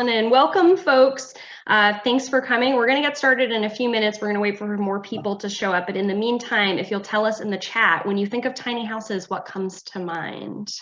Ellen, and welcome, folks. Thanks for coming. We're going to get started in a few minutes. We're going to wait for more people to show up. But in the meantime, if you'll tell us in the chat, when you think of tiny houses, what comes to mind?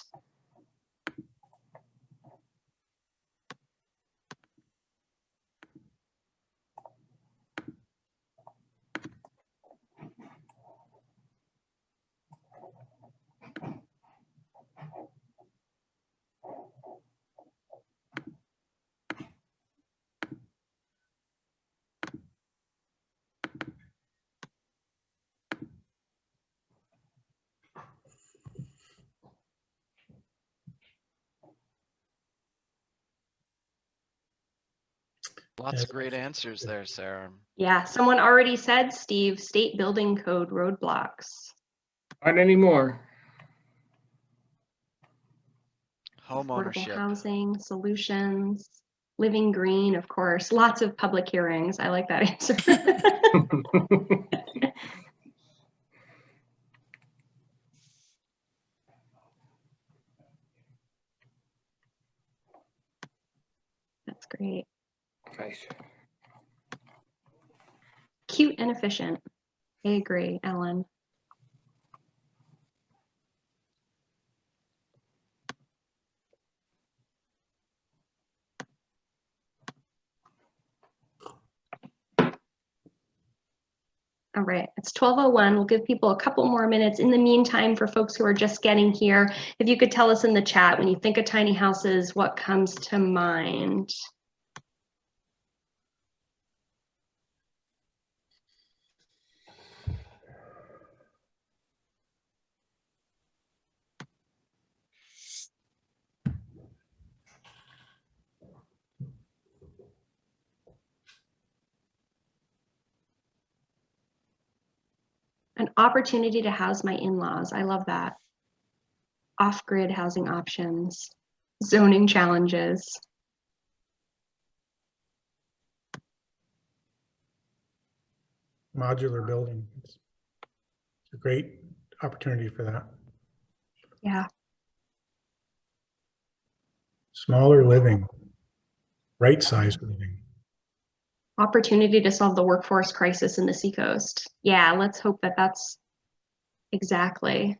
Lots of great answers there, Sarah. Yeah, someone already said, Steve, state building code roadblocks. Not anymore. Home ownership. Affordable housing, solutions, living green, of course. Lots of public hearings. I like that answer. That's great. Nice. Cute and efficient. I agree, Ellen. All right, it's 12:01. We'll give people a couple more minutes. In the meantime, for folks who are just getting here, if you could tell us in the chat, when you think of tiny houses, what comes to mind? An opportunity to house my in-laws. I love that. Off-grid housing options, zoning challenges. Modular building. It's a great opportunity for that. Yeah. Smaller living, right-sized living. Opportunity to solve the workforce crisis in the seacoast. Yeah, let's hope that that's exactly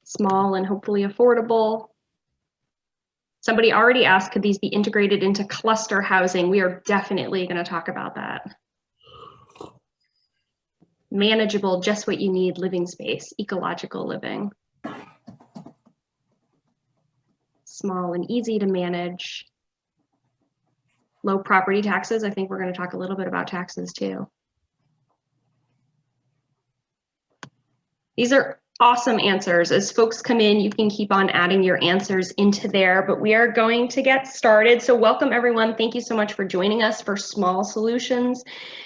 small and hopefully affordable. Somebody already asked, could these be integrated into cluster housing? We are definitely going to talk about that. Manageable, just what you need, living space, ecological living. Small and easy to manage. Low property taxes. I think we're going to talk a little bit about taxes too. These are awesome answers. As folks come in, you can keep on adding your answers into there, but we are going to get started. So welcome everyone. Thank you so much for joining us for Small Solutions,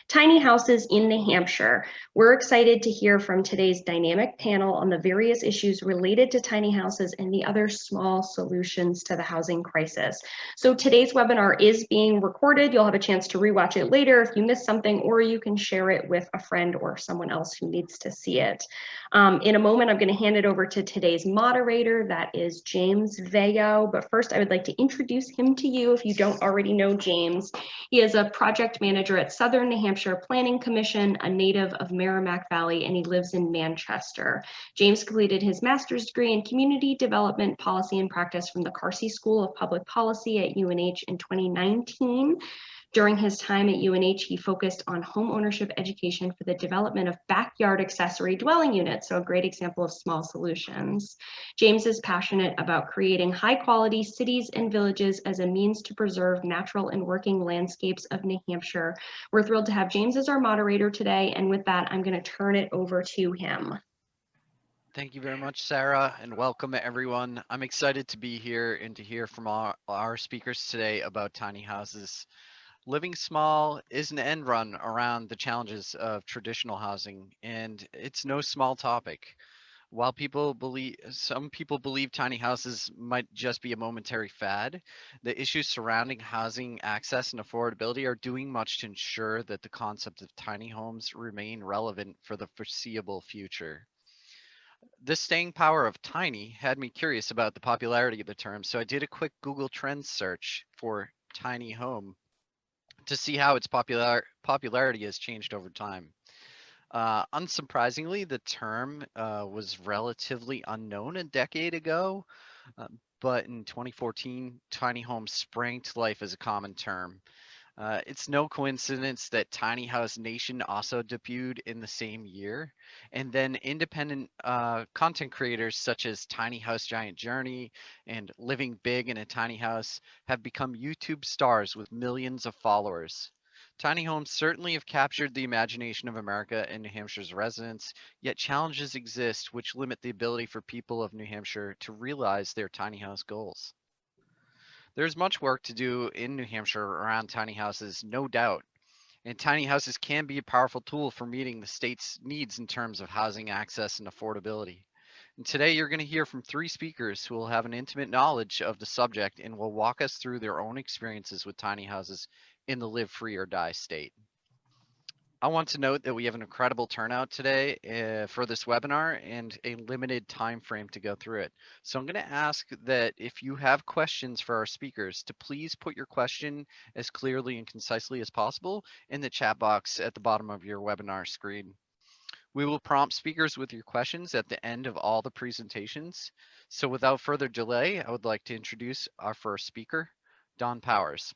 Tiny Houses in New Hampshire. We're excited to hear from today's dynamic panel on the various issues related to tiny houses and the other small solutions to the housing crisis. So today's webinar is being recorded. You'll have a chance to rewatch it later if you missed something, or you can share it with a friend or someone else who needs to see it. In a moment, I'm going to hand it over to today's moderator, that is James Vayo. But first, I would like to introduce him to you if you don't already know James. He is a project manager at Southern New Hampshire Planning Commission, a native of Merrimack Valley, and he lives in Manchester. James completed his master's degree in community development policy and practice from the Carsey School of Public Policy at UNH in 2019. During his time at UNH, he focused on home ownership education for the development of backyard accessory dwelling units, so a great example of small solutions. James is passionate about creating high-quality cities and villages as a means to preserve natural and working landscapes of New Hampshire. We're thrilled to have James as our moderator today, and with that, I'm going to turn it over to him. Thank you very much, Sarah, and welcome everyone. I'm excited to be here and to hear from our speakers today about tiny houses. Living small is an end run around the challenges of traditional housing, and it's no small topic. While some people believe tiny houses might just be a momentary fad, the issues surrounding housing access and affordability are doing much to ensure that the concept of tiny homes remain relevant for the foreseeable future. The staying power of tiny had me curious about the popularity of the term, so I did a quick Google Trends search for tiny home to see how its popularity has changed over time. Unsurprisingly, the term was relatively unknown a decade ago, uh, but in 2014, tiny homes sprang to life as a common term. It's no coincidence that Tiny House Nation also debuted in the same year. And then independent content creators such as Tiny House Giant Journey and Living Big in a Tiny House have become YouTube stars with millions of followers. Tiny homes certainly have captured the imagination of America and New Hampshire's residents, yet challenges exist which limit the ability for people of New Hampshire to realize their tiny house goals. There's much work to do in New Hampshire around tiny houses, no doubt. And tiny houses can be a powerful tool for meeting the state's needs in terms of housing access and affordability. And today you're going to hear from 3 speakers who will have an intimate knowledge of the subject and will walk us through their own experiences with tiny houses in the live free or die state. I want to note that we have an incredible turnout today for this webinar and a limited time frame to go through it. So I'm going to ask that if you have questions for our speakers to please put your question as clearly and concisely as possible in the chat box at the bottom of your webinar screen. We will prompt speakers with your questions at the end of all the presentations. So without further delay, I would like to introduce our first speaker, Don Powers.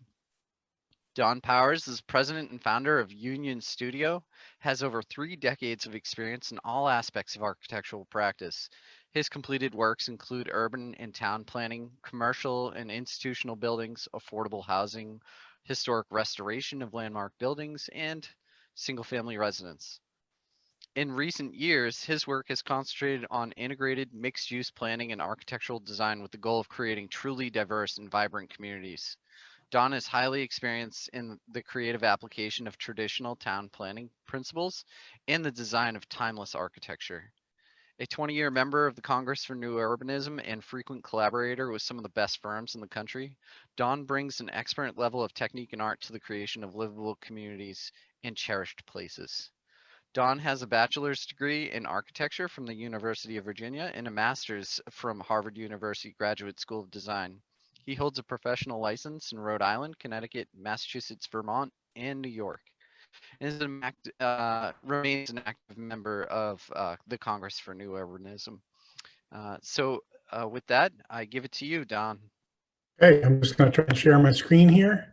Don Powers is president and founder of Union Studio, has over 3 decades of experience in all aspects of architectural practice. His completed works include urban and town planning, commercial and institutional buildings, affordable housing, historic restoration of landmark buildings, and single-family residence. In recent years, his work has concentrated on integrated mixed-use planning and architectural design with the goal of creating truly diverse and vibrant communities. Don is highly experienced in the creative application of traditional town planning principles and the design of timeless architecture. A 20-year member of the Congress for New Urbanism and frequent collaborator with some of the best firms in the country, Don brings an expert level of technique and art to the creation of livable communities and cherished places. Don has a bachelor's degree in architecture from the University of Virginia and a master's from Harvard University Graduate School of Design. He holds a professional license in Rhode Island, Connecticut, Massachusetts, Vermont, and New York, and remains an active member of the Congress for New Urbanism. With that, I give it to you, Don. Okay, I'm just going to try and share my screen here.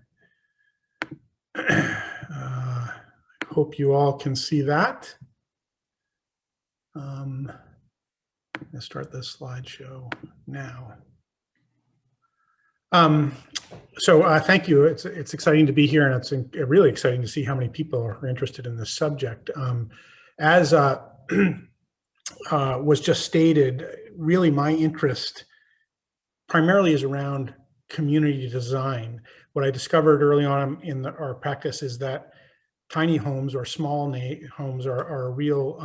Hope you all can see that. I'm going to start this slideshow now. Thank you. It's exciting to be here, and it's really exciting to see how many people are interested in this subject. As was just stated, really my interest primarily is around community design. What I discovered early on in our practice is that tiny homes or small homes are a real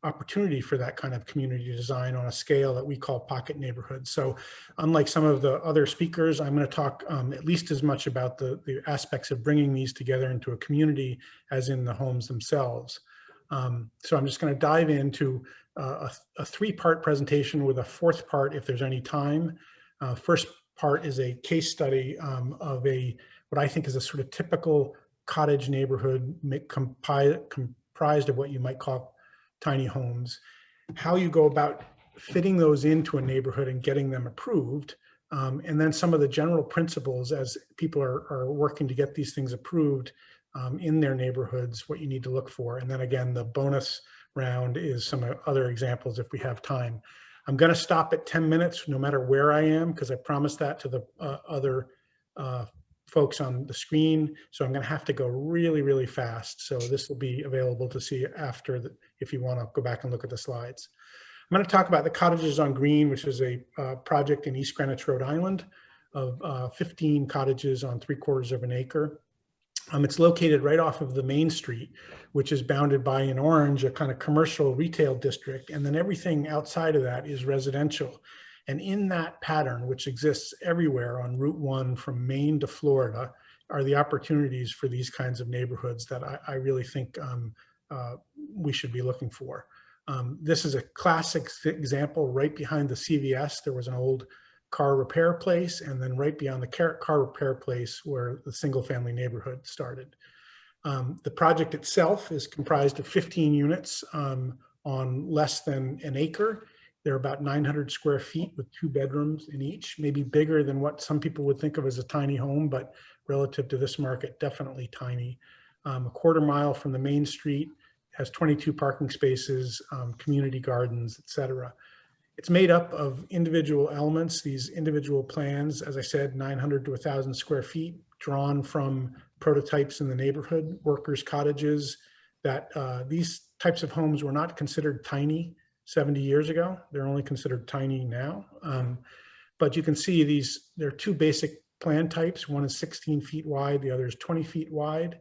opportunity for that kind of community design on a scale that we call pocket neighborhoods. So unlike some of the other speakers, I'm going to talk at least as much about the aspects of bringing these together into a community as in the homes themselves. So I'm just going to dive into a 3-part presentation with a 4th part if there's any time. First part is a case study of what I think is a sort of typical cottage neighborhood comprised of what you might call tiny homes, how you go about fitting those into a neighborhood and getting them approved, and then some of the general principles as people are working to get these things approved in their neighborhoods, what you need to look for. And then again, the bonus round is some other examples if we have time. I'm going to stop at 10 minutes no matter where I am, because I promised that to the other folks on the screen. So I'm going to have to go really, really fast. So this will be available to see after if you want to go back and look at the slides. I'm going to talk about the Cottages on Green, which is a project in East Greenwich, Rhode Island of 15 cottages on 3/4 of an acre. It's located right off of the main street, which is bounded by in orange, a kind of commercial retail district. And then everything outside of that is residential. And in that pattern, which exists everywhere on Route 1 from Maine to Florida, are the opportunities for these kinds of neighborhoods that I really think we should be looking for. This is a classic example right behind the CVS. There was an old car repair place, and then right beyond the car repair place where the single family neighborhood started. The project itself is comprised of 15 units on less than an acre. They're about 900 square feet with 2 bedrooms in each, maybe bigger than what some people would think of as a tiny home, but relative to this market, definitely tiny. A quarter mile from the main street, has 22 parking spaces, community gardens, etc. It's made up of individual elements, these individual plans, as I said, 900 to 1,000 square feet, drawn from prototypes in the neighborhood, workers' cottages, that these types of homes were not considered tiny 70 years ago. They're only considered tiny now. But you can see there are 2 basic plan types. One is 16 feet wide, the other is 20 feet wide.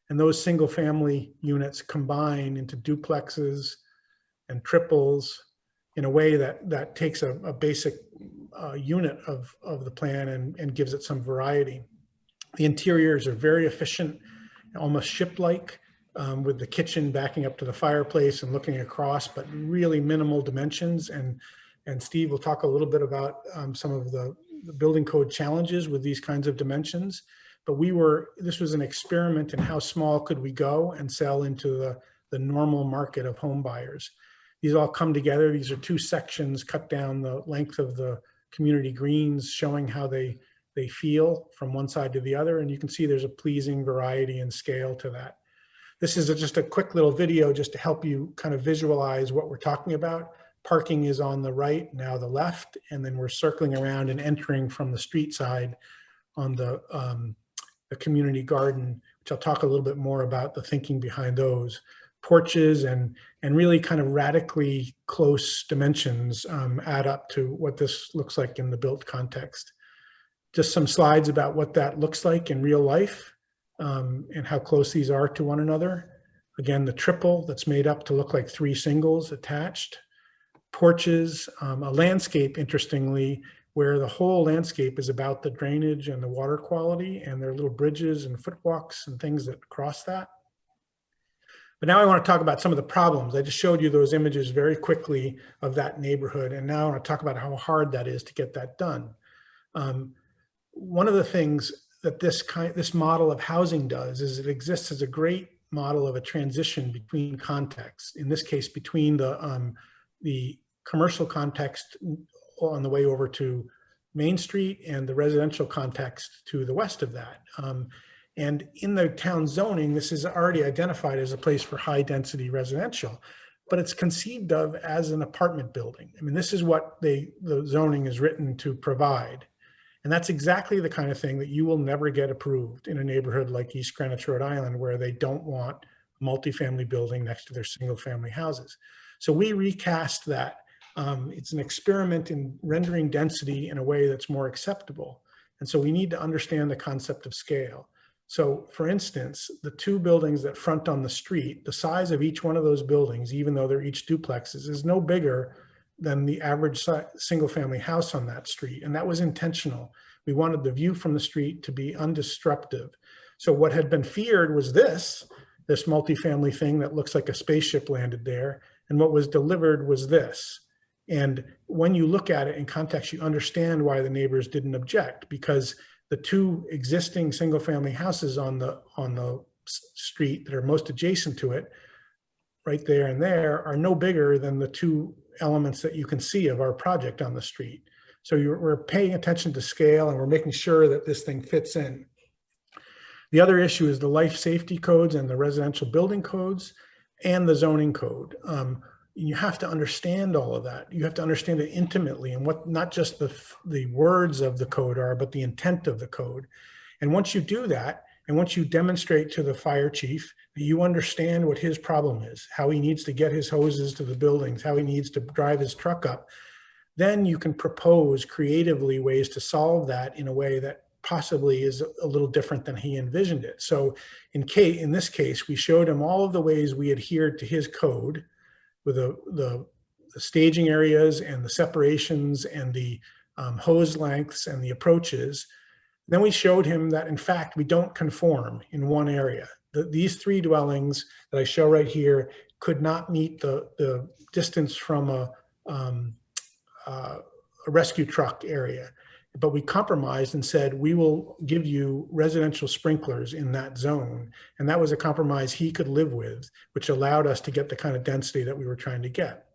And those single family units combine into duplexes and triples in a way that takes a basic unit of the plan and gives it some variety. The interiors are very efficient, almost ship-like, with the kitchen backing up to the fireplace and looking across, but really minimal dimensions. And Steve will talk a little bit about some of the building code challenges with these kinds of dimensions. But this was an experiment in how small could we go and sell into the normal market of home buyers. These all come together. These are 2 sections cut down the length of the community greens, showing how they feel from one side to the other. And you can see there's a pleasing variety and scale to that. This is just a quick little video just to help you kind of visualize what we're talking about. Parking is on the right, now the left, and then we're circling around and entering from the street side on the community garden, which I'll talk a little bit more about the thinking behind those. Porches and really kind of radically close dimensions add up to what this looks like in the built context. Just some slides about what that looks like in real life and how close these are to one another. Again, the triple that's made up to look like 3 singles attached. Porches, a landscape, interestingly, where the whole landscape is about the drainage and the water quality, and there are little bridges and footwalks and things that cross that. But now I want to talk about some of the problems. I just showed you those images very quickly of that neighborhood, and now I want to talk about how hard that is to get that done. One of the things that this model of housing does is it exists as a great model of a transition between contexts. In this case, between the commercial context on the way over to Main Street and the residential context to the west of that. And in the town zoning, this is already identified as a place for high density residential, but it's conceived of as an apartment building. I mean, this is what the zoning is written to provide. And that's exactly the kind of thing that you will never get approved in a neighborhood like East Greenwich, Rhode Island, where they don't want a multifamily building next to their single family houses. So we recast that. It's an experiment in rendering density in a way that's more acceptable. And so we need to understand the concept of scale. So for instance, the 2 buildings that front on the street, the size of each one of those buildings, even though they're each duplexes, is no bigger than the average single family house on that street. And that was intentional. We wanted the view from the street to be undisruptive. So what had been feared was this multifamily thing that looks like a spaceship landed there. And what was delivered was this. And when you look at it in context, you understand why the neighbors didn't object, because the 2 existing single family houses on the street that are most adjacent to it, right there and there, are no bigger than the 2 elements that you can see of our project on the street. So we're paying attention to scale, and we're making sure that this thing fits in. The other issue is the life safety codes and the residential building codes and the zoning code. You have to understand all of that. You have to understand it intimately, and what not just the words of the code are, but the intent of the code. And once you do that, and once you demonstrate to the fire chief that you understand what his problem is, how he needs to get his hoses to the buildings, how he needs to drive his truck up, then you can propose creatively ways to solve that in a way that possibly is a little different than he envisioned it. So in this case, we showed him all of the ways we adhered to his code, with the staging areas and the separations and the hose lengths and the approaches. Then we showed him that, in fact, we don't conform in one area. These 3 dwellings that I show right here could not meet the distance from a rescue truck area. But we compromised and said, we will give you residential sprinklers in that zone. And that was a compromise he could live with, which allowed us to get the kind of density that we were trying to get.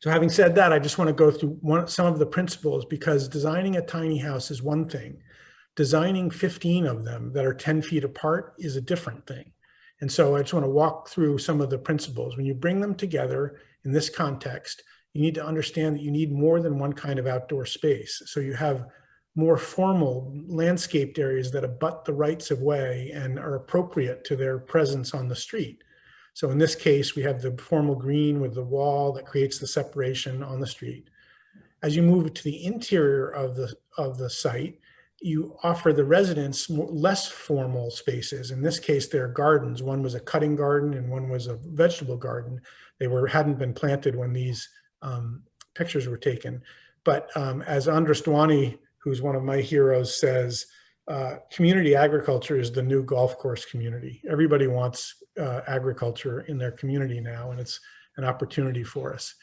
So having said that, I just want to go through some of the principles, because designing a tiny house is one thing. Designing 15 of them that are 10 feet apart is a different thing. And so I just want to walk through some of the principles. When you bring them together in this context, you need to understand that you need more than one kind of outdoor space. So you have more formal landscaped areas that abut the rights of way and are appropriate to their presence on the street. So in this case, we have the formal green with the wall that creates the separation on the street. As you move to the interior of the site, you offer the residents less formal spaces. In this case, there are gardens. One was a cutting garden and one was a vegetable garden. They hadn't been planted when these pictures were taken. But as Andres Duani, who's one of my heroes, says, community agriculture is the new golf course community. Everybody wants agriculture in their community now, and it's an opportunity for us.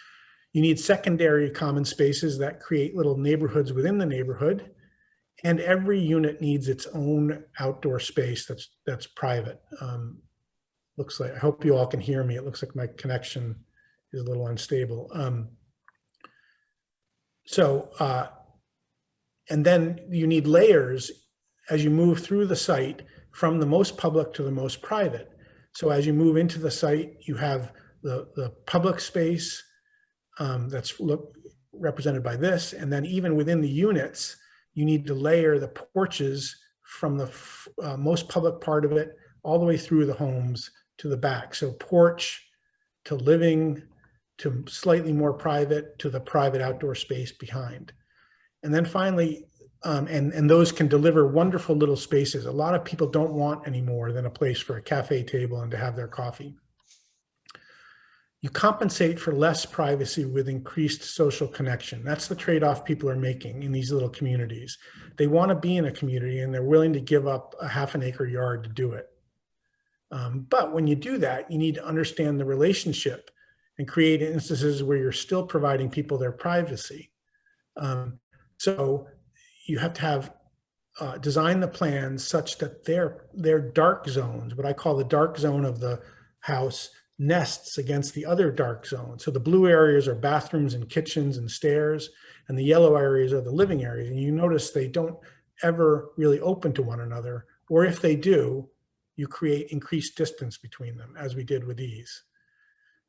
You need secondary common spaces that create little neighborhoods within the neighborhood. And every unit needs its own outdoor space that's private. Looks like, I hope you all can hear me. It looks like my connection is a little unstable. And then you need layers as you move through the site from the most public to the most private. So as you move into the site, you have the public space that's represented by this. And then even within the units, you need to layer the porches from the most public part of it all the way through the homes to the back. So porch to living to slightly more private to the private outdoor space behind. And then finally, and those can deliver wonderful little spaces. A lot of people don't want any more than a place for a cafe table and to have their coffee. You compensate for less privacy with increased social connection. That's the trade-off people are making in these little communities. They want to be in a community and they're willing to give up a half an acre yard to do it. But when you do that, you need to understand the relationship and create instances where you're still providing people their privacy. So you have to have design the plans such that their dark zones, what I call the dark zone of the house, nests against the other dark zone. So the blue areas are bathrooms and kitchens and stairs, and the yellow areas are the living areas. And you notice they don't ever really open to one another, or if they do, you create increased distance between them, as we did with these.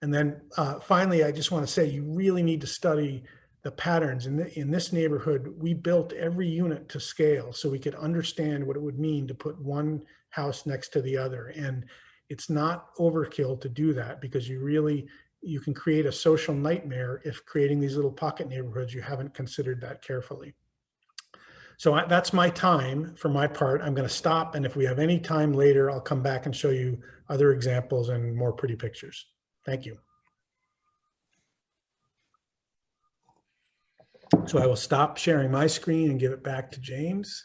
And then finally, I just want to say you really need to study the patterns. In this neighborhood, we built every unit to scale so we could understand what it would mean to put one house next to the other. And it's not overkill to do that, because you can create a social nightmare if creating these little pocket neighborhoods, you haven't considered that carefully. So that's my time for my part. I'm going to stop. And if we have any time later, I'll come back and show you other examples and more pretty pictures. Thank you. So I will stop sharing my screen and give it back to James.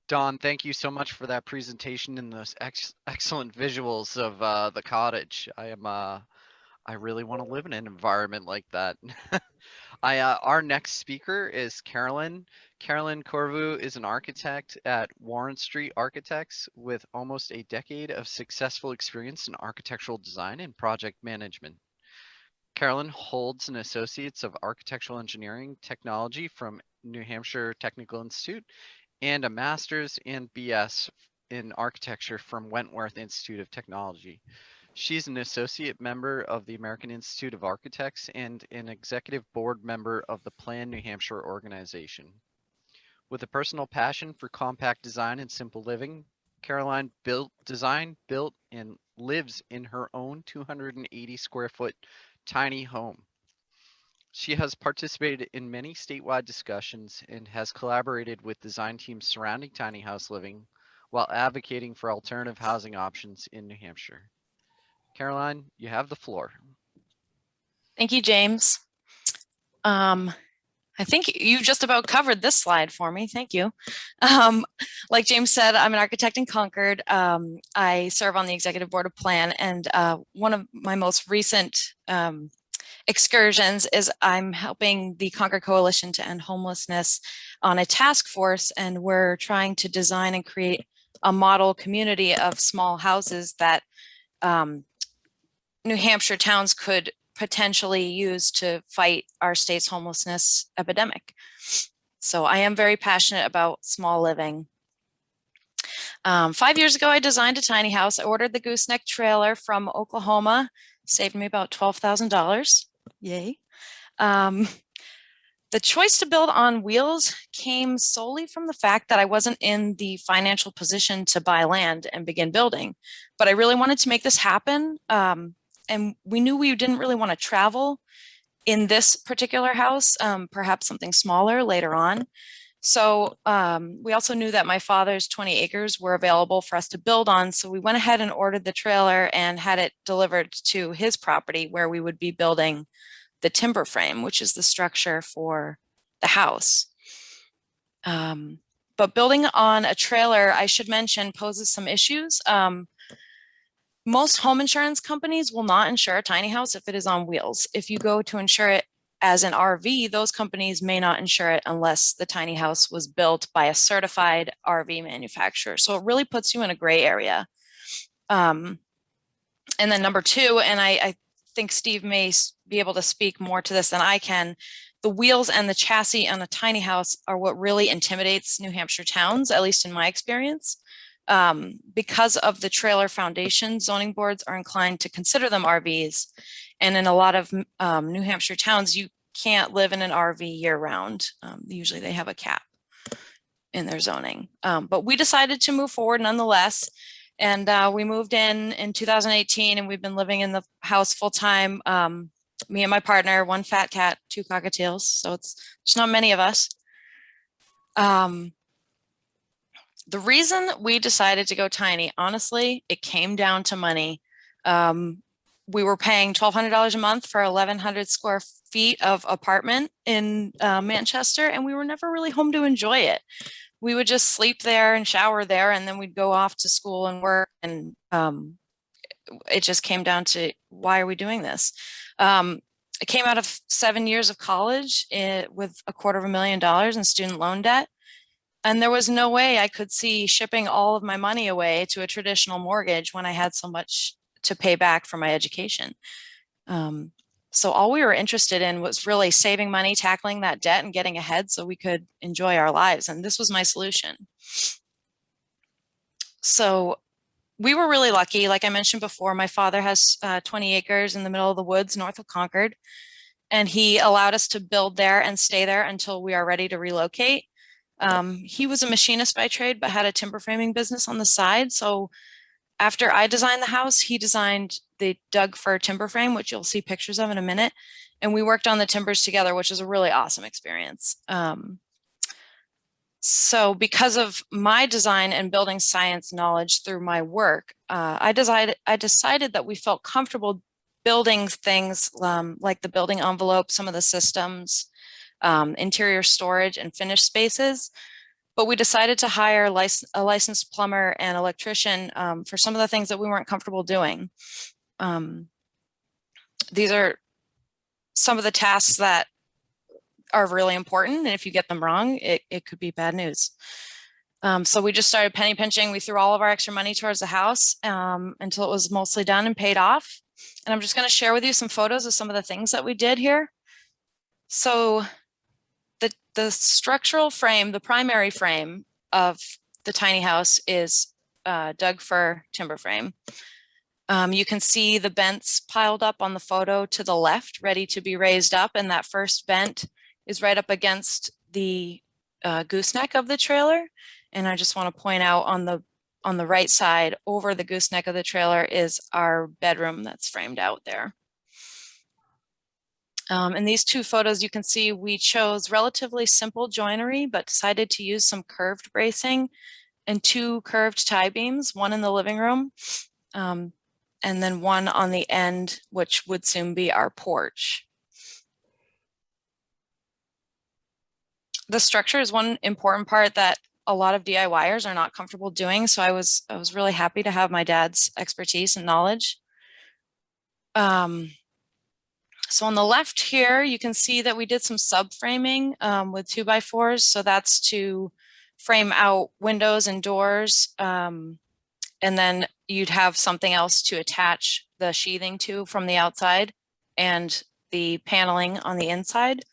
Don, thank you so much for that presentation and those excellent visuals of the cottage. I really want to live in an environment like that. Our next speaker is Carolyn. Carolyn Corriveau is an architect at Warrenstreet Architects with almost a decade of successful experience in architectural design and project management. Carolyn holds an Associates of Architectural Engineering Technology from New Hampshire Technical Institute and a Master's and BS in Architecture from Wentworth Institute of Technology. She's an associate member of the American Institute of Architects and an executive board member of the Plan New Hampshire organization. With a personal passion for compact design and simple living, Caroline designed, built, and lives in her own 280 square foot tiny home. She has participated in many statewide discussions and has collaborated with design teams surrounding tiny house living while advocating for alternative housing options in New Hampshire. Caroline, you have the floor. Thank you, James. I think you just about covered this slide for me. Thank you. Like James said, I'm an architect in Concord. I serve on the executive board of Plan, and one of my most recent excursions is I'm helping the Concord Coalition to End Homelessness on a task force, and we're trying to design and create a model community of small houses that New Hampshire towns could potentially use to fight our state's homelessness epidemic. So I am very passionate about small living. 5 years ago, I designed a tiny house. I ordered the gooseneck trailer from Oklahoma, saved me about $12,000. Yay. The choice to build on wheels came solely from the fact that I wasn't in the financial position to buy land and begin building, but I really wanted to make this happen. And we knew we didn't really want to travel in this particular house, perhaps something smaller later on. So we also knew that my father's 20 acres were available for us to build on. So we went ahead and ordered the trailer and had it delivered to his property where we would be building the timber frame, which is the structure for the house. But building on a trailer, I should mention, poses some issues. Most home insurance companies will not insure a tiny house if it is on wheels. If you go to insure it as an RV, those companies may not insure it unless the tiny house was built by a certified RV manufacturer. So it really puts you in a gray area. And then number two, and I think Steve may be able to speak more to this than I can, the wheels and the chassis on a tiny house are what really intimidates New Hampshire towns, at least in my experience. Because of the trailer foundation, zoning boards are inclined to consider them RVs. And in a lot of New Hampshire towns, you can't live in an RV year round. Usually they have a cap in their zoning. But we decided to move forward nonetheless. And we moved in 2018, and we've been living in the house full time. Me and my partner, one fat cat, two cockatiels. So there's not many of us. The reason we decided to go tiny, honestly, it came down to money. We were paying $1,200 a month for 1,100 square feet of apartment in Manchester, and we were never really home to enjoy it. We would just sleep there and shower there, and then we'd go off to school and work. And it just came down to, why are we doing this? I came out of 7 years of college with $250,000 in student loan debt. And there was no way I could see shipping all of my money away to a traditional mortgage when I had so much to pay back for my education. So all we were interested in was really saving money, tackling that debt, and getting ahead so we could enjoy our lives. And this was my solution. So we were really lucky. Like I mentioned before, my father has 20 acres in the middle of the woods north of Concord, and he allowed us to build there and stay there until we are ready to relocate. He was a machinist by trade, but had a timber framing business on the side. So after I designed the house, he designed the Doug fir timber frame, which you'll see pictures of in a minute. And we worked on the timbers together, which was a really awesome experience. So because of my design and building science knowledge through my work, I decided that we felt comfortable building things like the building envelope, some of the systems, interior storage and finished spaces. But we decided to hire a licensed plumber and electrician for some of the things that we weren't comfortable doing. These are some of the tasks that are really important, and if you get them wrong, it could be bad news. So we just started penny pinching. We threw all of our extra money towards the house until it was mostly done and paid off. And I'm just going to share with you some photos of some of the things that we did here. So the structural frame, the primary frame of the tiny house is Doug fir timber frame. You can see the bents piled up on the photo to the left, ready to be raised up. And that first bent is right up against the gooseneck of the trailer. And I just want to point out on the right side over the gooseneck of the trailer is our bedroom that's framed out there. In these two photos, you can see we chose relatively simple joinery, but decided to use some curved bracing and two curved tie beams, one in the living room, and then one on the end, which would soon be our porch. The structure is one important part that a lot of DIYers are not comfortable doing. So I was really happy to have my dad's expertise and knowledge. So on the left here, you can see that we did some subframing with 2x4s. So that's to frame out windows and doors. And then you'd have something else to attach the sheathing to from the outside and the paneling on the inside.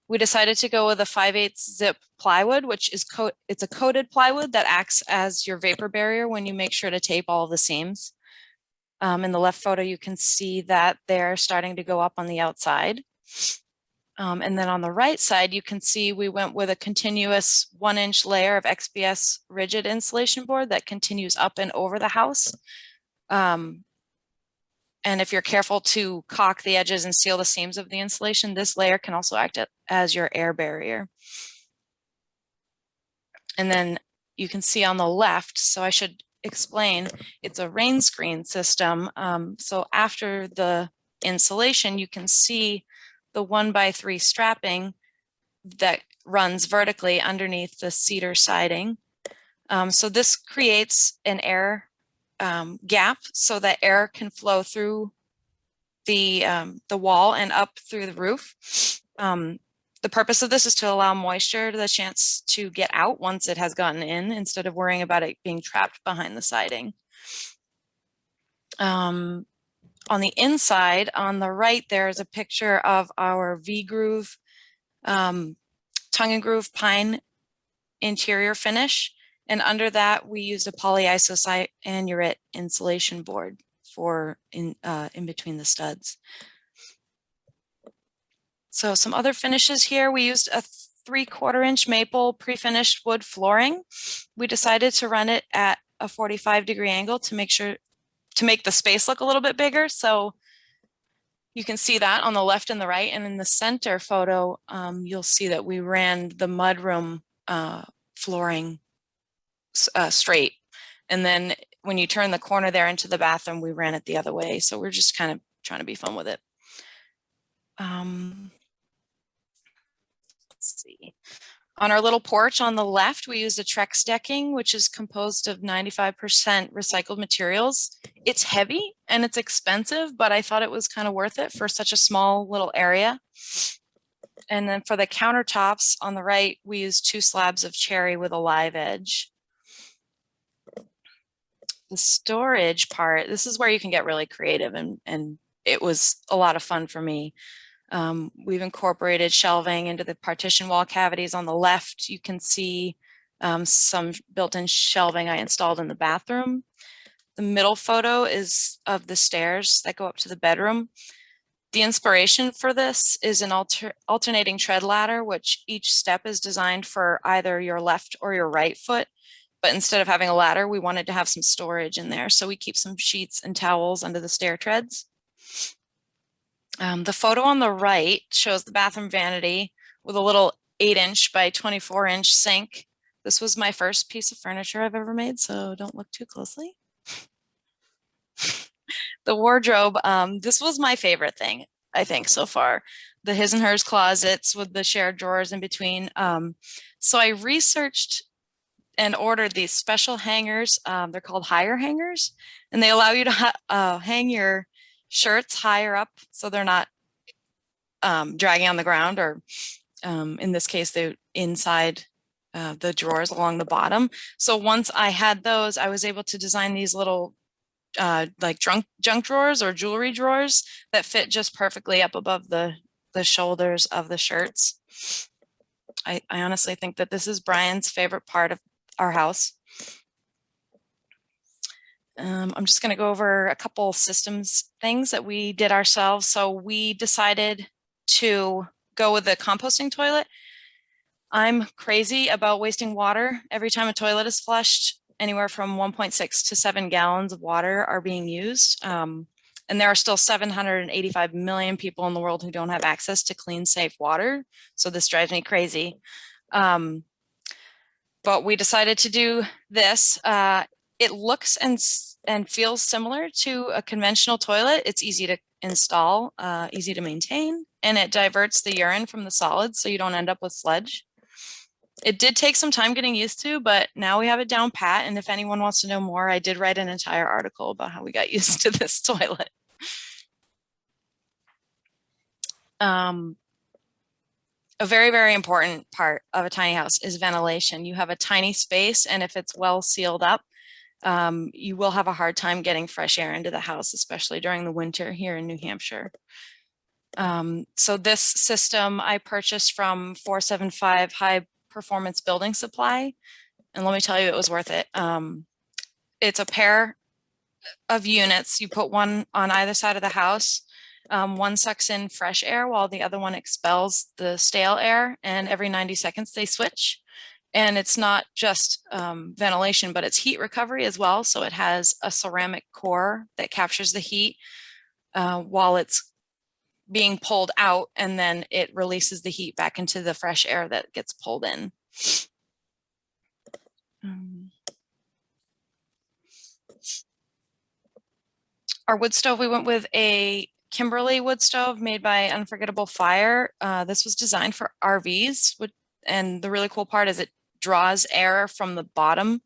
We decided to go with a 5/8 zip plywood, which is it's a coated plywood that acts as your vapor barrier when you make sure to tape all of the seams. In the left photo, you can see that they're starting to go up on the outside. And then on the right side, you can see we went with a continuous 1-inch layer of XPS rigid insulation board that continues up and over the house. And if you're careful to caulk the edges and seal the seams of the insulation, this layer can also act as your air barrier. And then you can see on the left, so I should explain, it's a rain screen system. So after the insulation, you can see the 1x3 strapping that runs vertically underneath the cedar siding. So this creates an air gap so that air can flow through the wall and up through the roof. The purpose of this is to allow moisture the chance to get out once it has gotten in, instead of worrying about it being trapped behind the siding. On the inside, on the right, there is a picture of our V-groove, tongue and groove pine interior finish. And under that, we used a polyisocyanurate insulation board for in between the studs. So some other finishes here, we used a 3/4 inch maple pre-finished wood flooring. We decided to run it at a 45-degree angle to make the space look a little bit bigger. So you can see that on the left and the right, and in the center photo, you'll see that we ran the mudroom flooring straight. And then when you turn the corner there into the bathroom, we ran it the other way. So we're just kind of trying to be fun with it. Let's see. On our little porch on the left, we used a Trex decking, which is composed of 95% recycled materials. It's heavy and it's expensive, but I thought it was kind of worth it for such a small little area. And then for the countertops on the right, we used 2 slabs of cherry with a live edge. The storage part, this is where you can get really creative, and it was a lot of fun for me. We've incorporated shelving into the partition wall cavities. On the left, you can see some built-in shelving I installed in the bathroom. The middle photo is of the stairs that go up to the bedroom. The inspiration for this is an alternating tread ladder, which each step is designed for either your left or your right foot. But instead of having a ladder, we wanted to have some storage in there. So we keep some sheets and towels under the stair treads. The photo on the right shows the bathroom vanity with a little 8-inch by 24-inch sink. This was my first piece of furniture I've ever made, so don't look too closely. The wardrobe, this was my favorite thing, I think, so far. The his and hers closets with the shared drawers in between. So I researched and ordered these special hangers. They're called higher hangers, and they allow you to hang your shirts higher up so they're not dragging on the ground, or in this case, they're inside the drawers along the bottom. So once I had those, I was able to design these little like junk drawers or jewelry drawers that fit just perfectly up above the shoulders of the shirts. I honestly think that this is Brian's favorite part of our house. I'm just going to go over a couple systems things that we did ourselves. So we decided to go with the composting toilet. I'm crazy about wasting water. Every time a toilet is flushed, anywhere from 1.6 to 7 gallons of water are being used. And there are still 785 million people in the world who don't have access to clean, safe water. So this drives me crazy. But we decided to do this. It looks and feels similar to a conventional toilet. It's easy to install, easy to maintain, and it diverts the urine from the solids so you don't end up with sludge. It did take some time getting used to, but now we have it down pat. And if anyone wants to know more, I did write an entire article about how we got used to this toilet. A very, very important part of a tiny house is ventilation. You have a tiny space, and if it's well sealed up, you will have a hard time getting fresh air into the house, especially during the winter here in New Hampshire. So this system I purchased from 475 High Performance Building Supply, and let me tell you, it was worth it. It's a pair of units. You put one on either side of the house. One sucks in fresh air while the other one expels the stale air, and every 90 seconds they switch. And it's not just ventilation, but it's heat recovery as well. So it has a ceramic core that captures the heat while it's being pulled out, and then it releases the heat back into the fresh air that gets pulled in. Our wood stove, we went with a Kimberly wood stove made by Unforgettable Fire. This was designed for RVs, and the really cool part is it draws air from the bottom.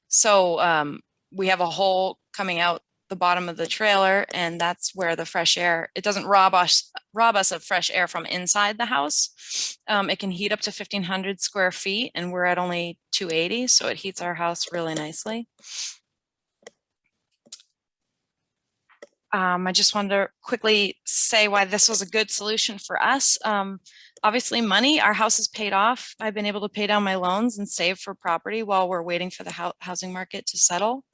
So we have a hole coming out the bottom of the trailer, and that's where the fresh air, it doesn't rob us of fresh air from inside the house. It can heat up to 1,500 square feet, and we're at only 280, so it heats our house really nicely. I just wanted to quickly say why this was a good solution for us. Obviously money, our house is paid off. I've been able to pay down my loans and save for property while we're waiting for the housing market to settle.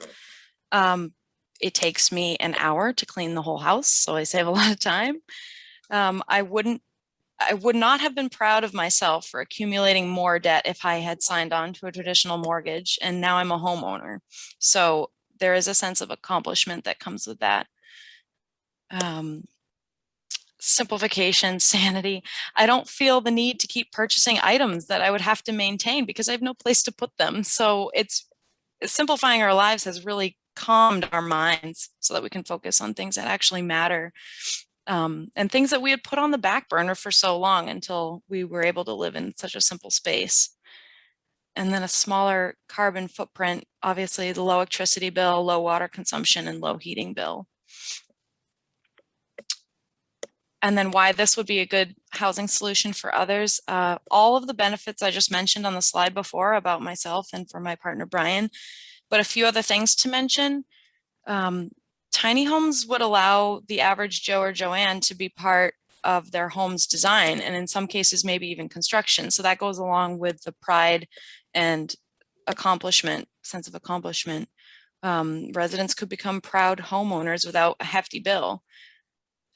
It takes me an hour to clean the whole house, so I save a lot of time. I would not have been proud of myself for accumulating more debt if I had signed on to a traditional mortgage, and now I'm a homeowner. So there is a sense of accomplishment that comes with that. Simplification, sanity. I don't feel the need to keep purchasing items that I would have to maintain because I have no place to put them. So it's simplifying our lives has really calmed our minds so that we can focus on things that actually matter, and things that we had put on the back burner for so long until we were able to live in such a simple space. And then a smaller carbon footprint, obviously the low electricity bill, low water consumption, and low heating bill. And then why this would be a good housing solution for others. All of the benefits I just mentioned on the slide before about myself and for my partner, Brian, but a few other things to mention. Tiny homes would allow the average Joe or Joanne to be part of their home's design, and in some cases, maybe even construction. So that goes along with the pride and accomplishment, sense of accomplishment. Residents could become proud homeowners without a hefty bill.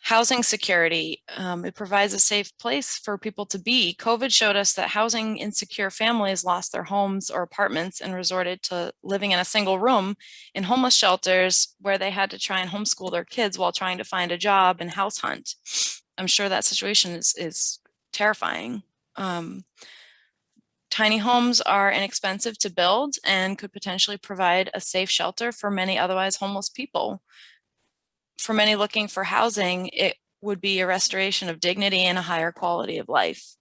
Housing security, it provides a safe place for people to be. COVID showed us that housing insecure families lost their homes or apartments and resorted to living in a single room in homeless shelters where they had to try and homeschool their kids while trying to find a job and house hunt. I'm sure that situation is terrifying. Tiny homes are inexpensive to build and could potentially provide a safe shelter for many otherwise homeless people. For many looking for housing, it would be a restoration of dignity and a higher quality of life.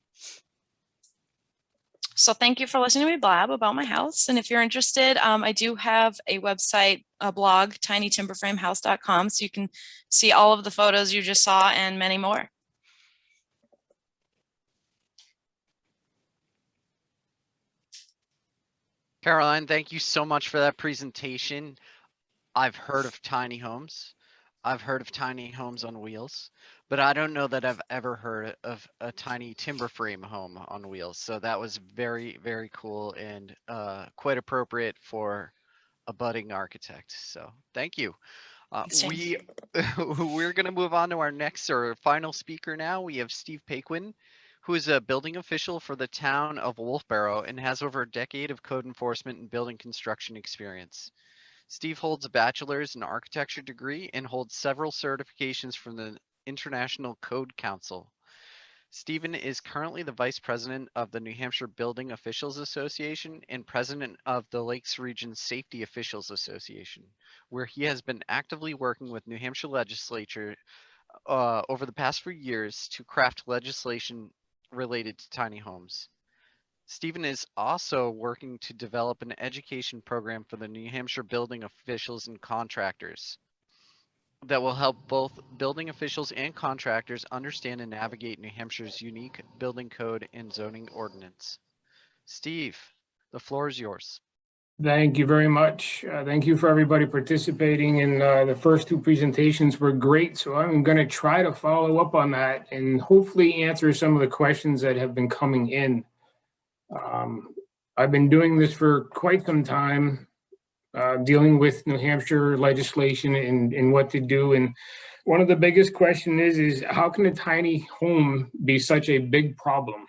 So thank you for listening to me blab about my house. And if you're interested, I do have a website, a blog, tinytimberframehouse.com, so you can see all of the photos you just saw and many more. Caroline, thank you so much for that presentation. I've heard of tiny homes. I've heard of tiny homes on wheels, but I don't know that I've ever heard of a tiny timber frame home on wheels. So that was very, very cool and quite appropriate for a budding architect. So thank you. Thanks, We're going to move on to our next or final speaker now. We have Steve Paquin, who is a building official for the town of Wolfeboro and has over a decade of code enforcement and building construction experience. Steve holds a bachelor's in architecture degree and holds several certifications from the International Code Council. Stephen is currently the vice president of the New Hampshire Building Officials Association and president of the Lakes Region Safety Officials Association, where he has been actively working with New Hampshire legislature over the past few years to craft legislation related to tiny homes. Stephen is also working to develop an education program for the New Hampshire building officials and contractors. that will help both building officials and contractors understand and navigate New Hampshire's unique building code and zoning ordinance. Steve, the floor is yours. Thank you very much. Thank you for everybody participating. And the first two presentations were great. So I'm going to try to follow up on that and hopefully answer some of the questions that have been coming in. I've been doing this for quite some time, dealing with New Hampshire legislation and what to do. And one of the biggest questions is how can a tiny home be such a big problem?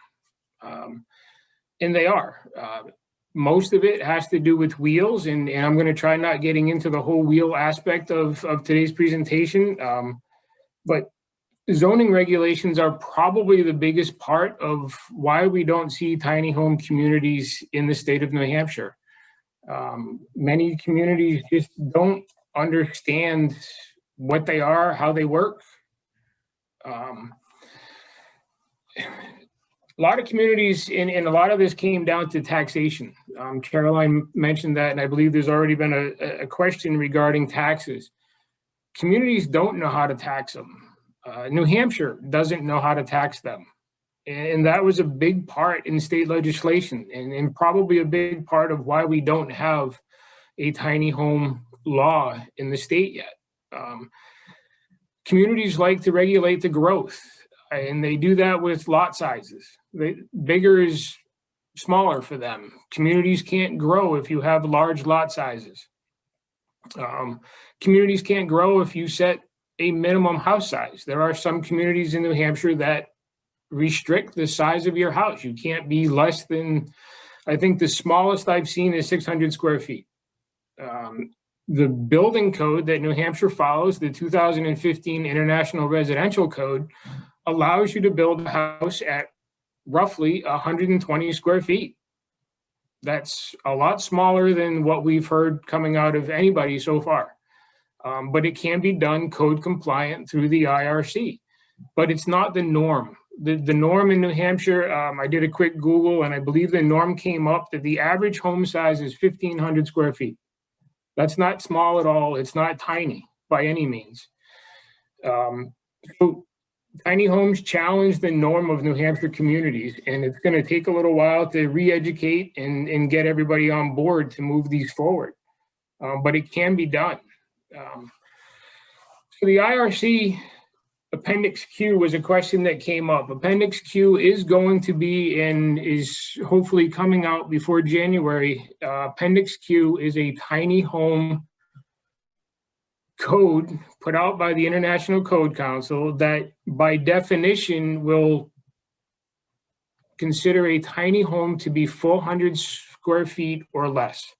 And they are. Most of it has to do with wheels, and I'm going to try not getting into the whole wheel aspect of today's presentation. But zoning regulations are probably the biggest part of why we don't see tiny home communities in the state of New Hampshire. Many communities just don't understand what they are, how they work. A lot of communities, and a lot of this came down to taxation. Caroline mentioned that, and I believe there's already been a question regarding taxes. Communities don't know how to tax them. New Hampshire doesn't know how to tax them. And that was a big part in state legislation, and probably a big part of why we don't have a tiny home law in the state yet. Communities like to regulate the growth, and they do that with lot sizes. Bigger is smaller for them. Communities can't grow if you have large lot sizes. Communities can't grow if you set a minimum house size. There are some communities in New Hampshire that restrict the size of your house. You can't be less than, I think the smallest I've seen is 600 square feet. The building code that New Hampshire follows, the 2015 International Residential Code, allows you to build a house at roughly 120 square feet. That's a lot smaller than what we've heard coming out of anybody so far. But it can be done code compliant through the IRC, but it's not the norm. The norm in New Hampshire, I did a quick Google, and I believe the norm came up that the average home size is 1,500 square feet. That's not small at all. It's not tiny by any means. So tiny homes challenge the norm of New Hampshire communities, and it's going to take a little while to re-educate and get everybody on board to move these forward. But it can be done. So the IRC Appendix Q was a question that came up. Appendix Q is going to be and is hopefully coming out before January. Appendix Q is a tiny home code put out by the International Code Council that by definition will consider a tiny home to be 400 square feet or less.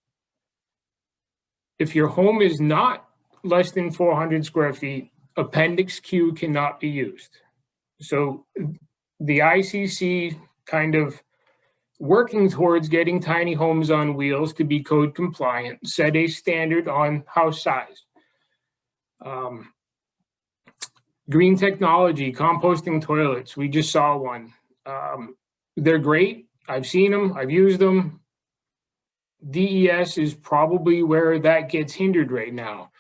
If your home is not less than 400 square feet, Appendix Q cannot be used. So the ICC kind of working towards getting tiny homes on wheels to be code compliant, set a standard on house size. Green technology, composting toilets, we just saw one. They're great. I've seen them, I've used them. DES is probably where that gets hindered right now.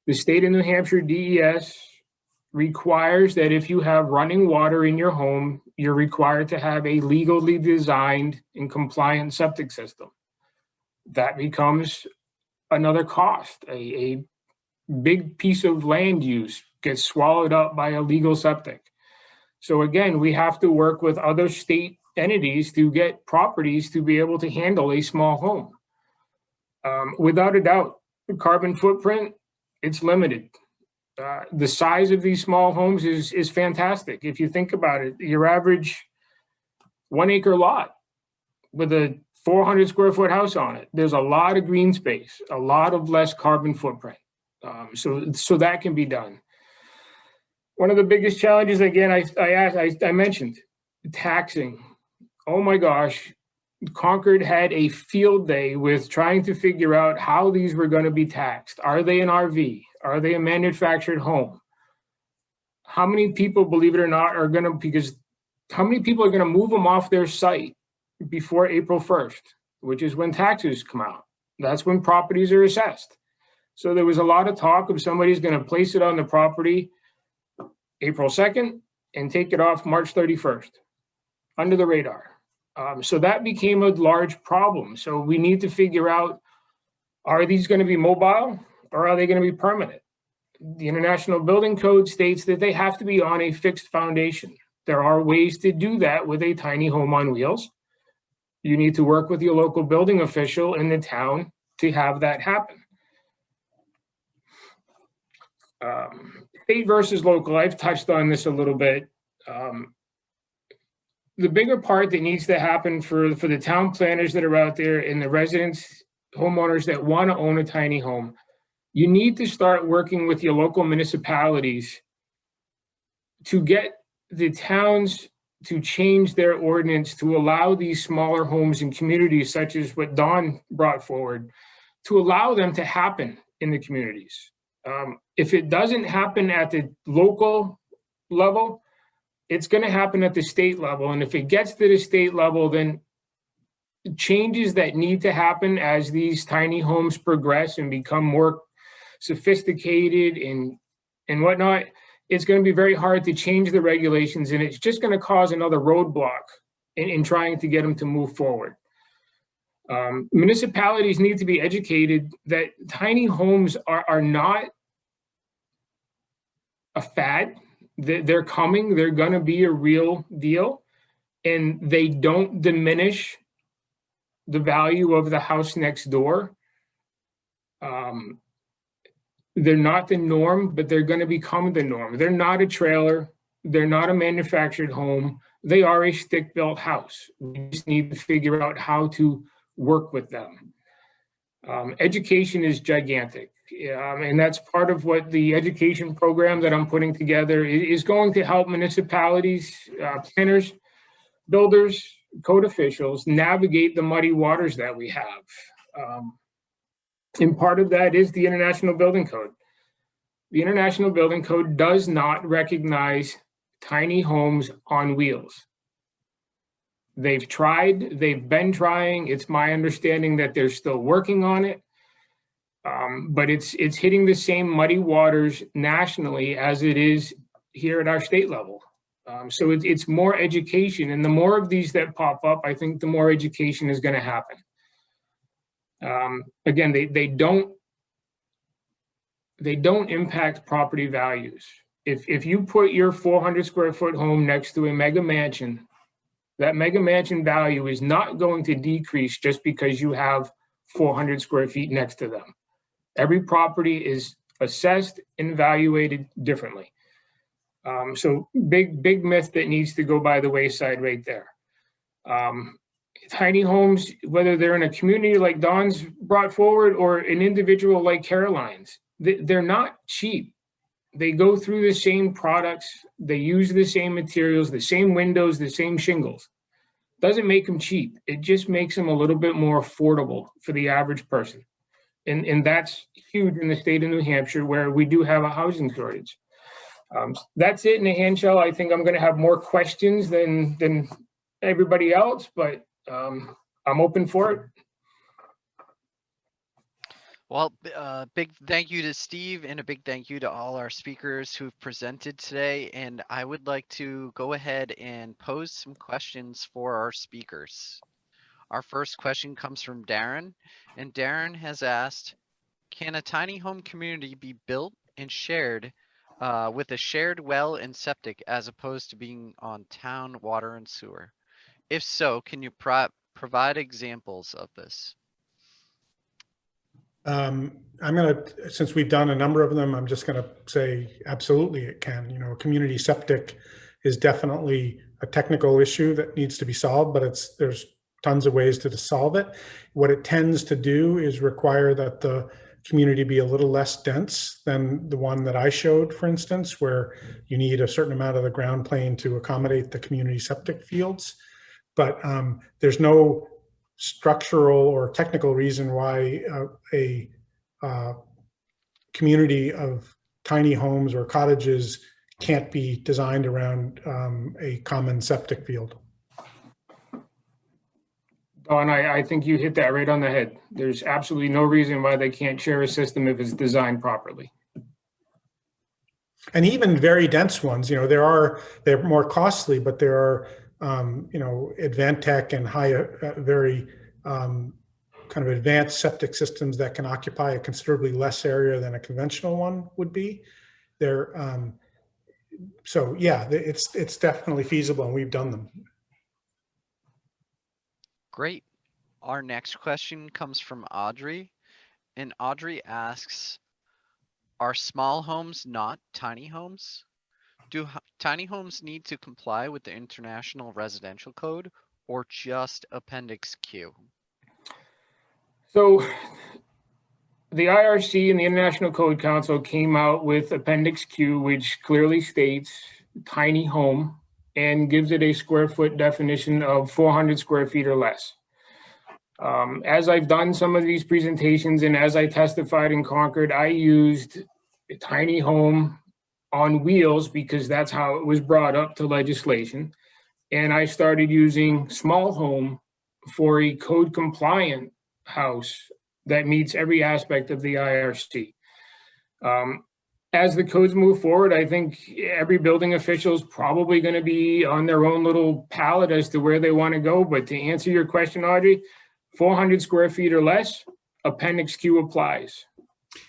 The state of New Hampshire DES requires that if you have running water in your home, you're required to have a legally designed and compliant septic system. That becomes another cost. A big piece of land use gets swallowed up by a legal septic. So again, we have to work with other state entities to get properties to be able to handle a small home. Without a doubt, the carbon footprint, it's limited. The size of these small homes is fantastic. If you think about it, your average 1 acre lot with a 400 square foot house on it, there's a lot of green space, a lot of less carbon footprint. So that can be done. One of the biggest challenges, again, I mentioned taxing. Oh my gosh, Concord had a field day with trying to figure out how these were going to be taxed. Are they an RV? Are they a manufactured home? How many people, believe it or not, are going to, because how many people are going to move them off their site before April 1st, which is when taxes come out? That's when properties are assessed. So there was a lot of talk of somebody's going to place it on the property April 2nd and take it off March 31st under the radar. So that became a large problem. So we need to figure out, are these going to be mobile or are they going to be permanent? The International Building Code states that they have to be on a fixed foundation. There are ways to do that with a tiny home on wheels. You need to work with your local building official in the town to have that happen. State versus local, I've touched on this a little bit. The bigger part that needs to happen for the town planners that are out there and the residents, homeowners that want to own a tiny home, you need to start working with your local municipalities to get the towns to change their ordinance to allow these smaller homes in communities, such as what Don brought forward, to allow them to happen in the communities. If it doesn't happen at the local level, it's going to happen at the state level. And if it gets to the state level, then changes that need to happen as these tiny homes progress and become more sophisticated and whatnot, it's going to be very hard to change the regulations, and it's just going to cause another roadblock in trying to get them to move forward. Municipalities need to be educated that tiny homes are not a fad. They're coming, they're going to be a real deal, and they don't diminish the value of the house next door. They're not the norm, but they're going to become the norm. They're not a trailer. They're not a manufactured home. They are a stick-built house. We just need to figure out how to work with them. Education is gigantic. And that's part of what the education program that I'm putting together is going to help municipalities, planners, builders, code officials navigate the muddy waters that we have. And part of that is the International Building Code. The International Building Code does not recognize tiny homes on wheels. They've tried, they've been trying. It's my understanding that they're still working on it. But it's hitting the same muddy waters nationally as it is here at our state level. So it's more education, and the more of these that pop up, I think the more education is going to happen. Again, they don't impact property values. If you put your 400 square foot home next to a mega mansion, that mega mansion value is not going to decrease just because you have 400 square feet next to them. Every property is assessed and evaluated differently. So big myth that needs to go by the wayside right there. Tiny homes, whether they're in a community like Don's brought forward or an individual like Caroline's, they're not cheap. They go through the same products, they use the same materials, the same windows, the same shingles. Doesn't make them cheap. It just makes them a little bit more affordable for the average person. And that's huge in the state of New Hampshire, where we do have a housing shortage. That's it in a handshell. I think I'm going to have more questions than everybody else, but I'm open for it. Well, big thank you to Steve and a big thank you to all our speakers who've presented today. And I would like to go ahead and pose some questions for our speakers. Our first question comes from Darren, and Darren has asked, can a tiny home community be built and shared with a shared well and septic as opposed to being on town water and sewer? If so, can you provide examples of this? Since we've done a number of them, I'm just gonna say absolutely it can. You know, community septic is definitely a technical issue that needs to be solved, but there's tons of ways to solve it. What it tends to do is require that the community be a little less dense than the one that I showed, for instance, where you need a certain amount of the ground plane to accommodate the community septic fields. But there's no structural or technical reason why a community of tiny homes or cottages can't be designed around a common septic field. Don, I think you hit that right on the head. There's absolutely no reason why they can't share a system if it's designed properly. And even very dense ones, they're more costly, but there are, Advantech and very kind of advanced septic systems that can occupy a considerably less area than a conventional one would be. So yeah, it's definitely feasible, and we've done them. Great. Our next question comes from Audrey, and Audrey asks, are small homes not tiny homes? Do tiny homes need to comply with the International Residential Code or just Appendix Q? So the IRC and the International Code Council came out with Appendix Q, which clearly states tiny home and gives it a square foot definition of 400 square feet or less. As I've done some of these presentations and as I testified in Concord, I used a tiny home on wheels because that's how it was brought up to legislation. And I started using small home for a code compliant house that meets every aspect of the IRC. As the codes move forward, I think every building official is probably going to be on their own little palette as to where they want to go. But to answer your question, Audrey, 400 square feet or less, Appendix Q applies.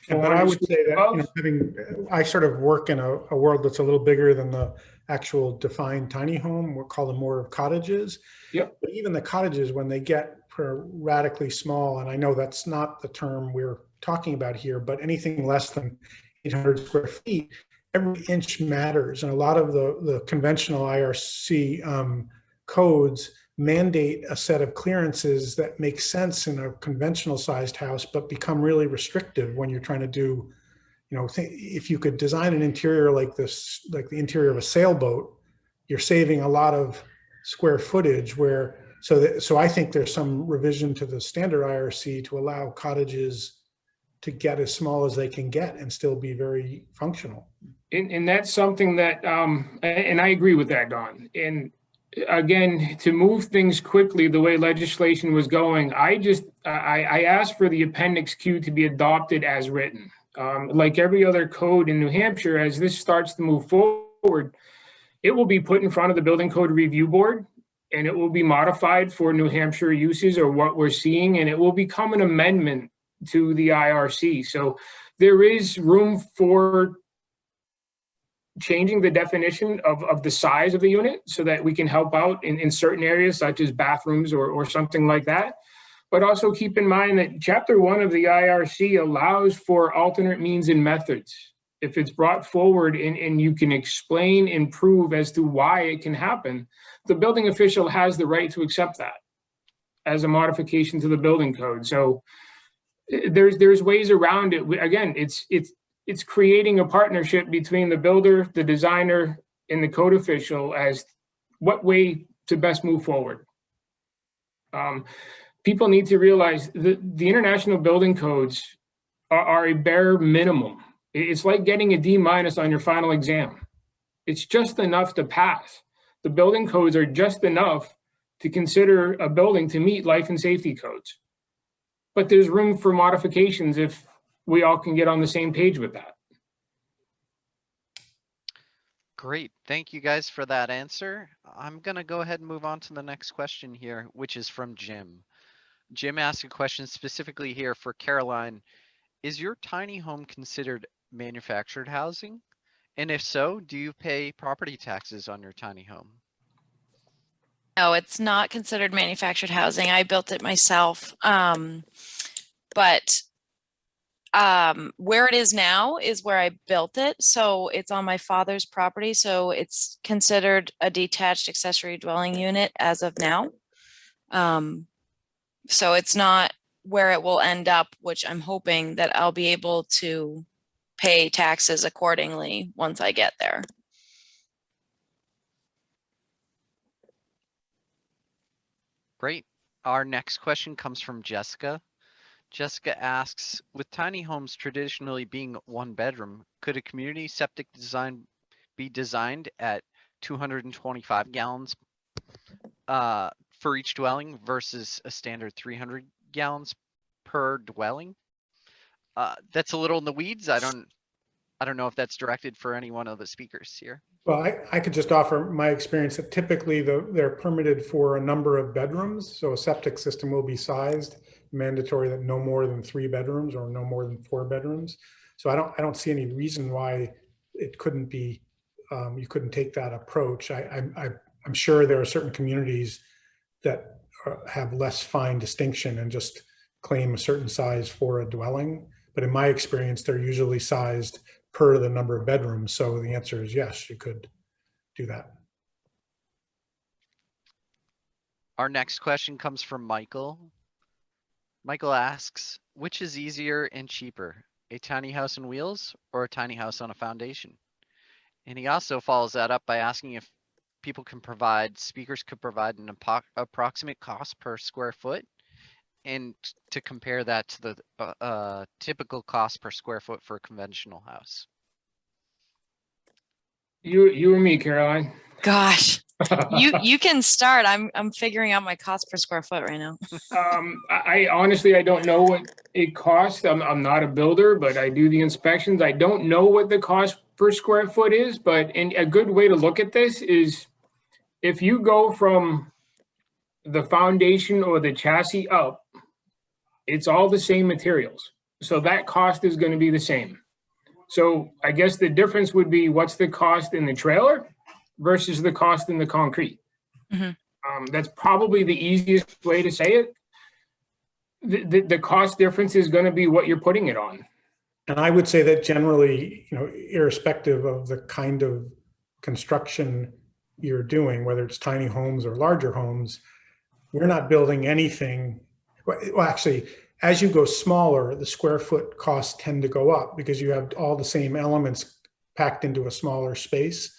But I would say that I sort of work in a world that's a little bigger than the actual defined tiny home. We'll call them more cottages. Yep. But even the cottages, when they get radically small, and I know that's not the term we're talking about here, but anything less than 800 square feet, every inch matters. And a lot of the conventional IRC codes mandate a set of clearances that make sense in a conventional sized house, but become really restrictive when you're trying to do, if you could design an interior like this, like the interior of a sailboat, you're saving a lot of square footage so I think there's some revision to the standard IRC to allow cottages to get as small as they can get and still be very functional. And that's something that, and I agree with that, Don. And again, to move things quickly the way legislation was going, I asked for the Appendix Q to be adopted as written. Like every other code in New Hampshire, as this starts to move forward, it will be put in front of the Building Code Review Board, and it will be modified for New Hampshire uses or what we're seeing, and it will become an amendment to the IRC. So there is room for changing the definition of the size of the unit so that we can help out in certain areas such as bathrooms or something like that. But also keep in mind that Chapter 1 of the IRC allows for alternate means and methods. If it's brought forward and you can explain and prove as to why it can happen, the building official has the right to accept that as a modification to the building code. So there's ways around it. Again, it's creating a partnership between the builder, the designer, and the code official as what way to best move forward. People need to realize that the international building codes are a bare minimum. It's like getting a D- on your final exam. It's just enough to pass. The building codes are just enough to consider a building to meet life and safety codes. But there's room for modifications if we all can get on the same page with that. Great. Thank you guys for that answer. I'm going to go ahead and move on to the next question here, which is from Jim. Jim asked a question specifically here for Caroline. Is your tiny home considered manufactured housing? And if so, do you pay property taxes on your tiny home? No, it's not considered manufactured housing. I built it myself. But where it is now is where I built it. So it's on my father's property. So it's considered a detached accessory dwelling unit as of now. So it's not where it will end up, which I'm hoping that I'll be able to pay taxes accordingly once I get there. Great. Our next question comes from Jessica. Jessica asks, with tiny homes traditionally being one bedroom, could a community septic design be designed at 225 gallons for each dwelling versus a standard 300 gallons per dwelling. That's a little in the weeds. I don't know if that's directed for any one of the speakers here. Well, I could just offer my experience that typically they're permitted for a number of bedrooms. So a septic system will be sized, mandatory that no more than 3 bedrooms or no more than 4 bedrooms. So I don't see any reason why it couldn't be, you couldn't take that approach. I'm sure there are certain communities that have less fine distinction and just claim a certain size for a dwelling. But in my experience, they're usually sized per the number of bedrooms. So the answer is yes, you could do that. Our next question comes from Michael. Michael asks, which is easier and cheaper, a tiny house on wheels or a tiny house on a foundation? And he also follows that up by asking if speakers could provide an approximate cost per square foot, and to compare that to the typical cost per square foot for a conventional house. You or me, Caroline? Gosh, you can start. I'm figuring out my cost per square foot right now. I honestly, I don't know what it costs. I'm not a builder, but I do the inspections. I don't know what the cost per square foot is, but a good way to look at this is if you go from the foundation or the chassis up, it's all the same materials. So that cost is going to be the same. So I guess the difference would be what's the cost in the trailer versus the cost in the concrete. Mm-hmm. That's probably the easiest way to say it. The cost difference is going to be what you're putting it on. And I would say that generally, irrespective of the kind of construction you're doing, whether it's tiny homes or larger homes, we're not building anything. Well, actually, as you go smaller, the square foot costs tend to go up because you have all the same elements packed into a smaller space.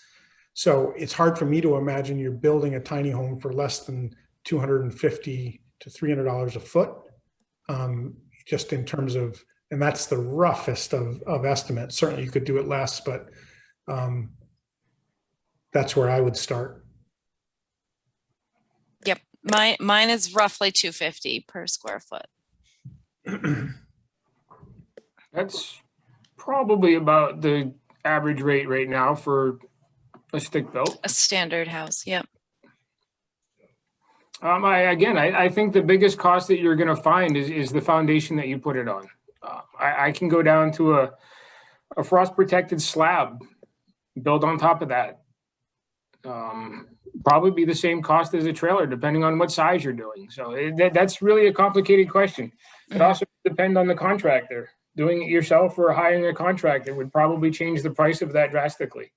So it's hard for me to imagine you're building a tiny home for less than $250 to $300 a foot, just in terms of, and that's the roughest of estimates. Certainly you could do it less, but that's where I would start. Yep, mine is roughly $250 per square foot. That's probably about the average rate right now for a stick built. A standard house, yep. I think the biggest cost that you're going to find is the foundation that you put it on. I can go down to a frost protected slab, build on top of that. Probably be the same cost as a trailer, depending on what size you're doing. So that's really a complicated question. It also depends on the contractor. Doing it yourself or hiring a contractor would probably change the price of that drastically.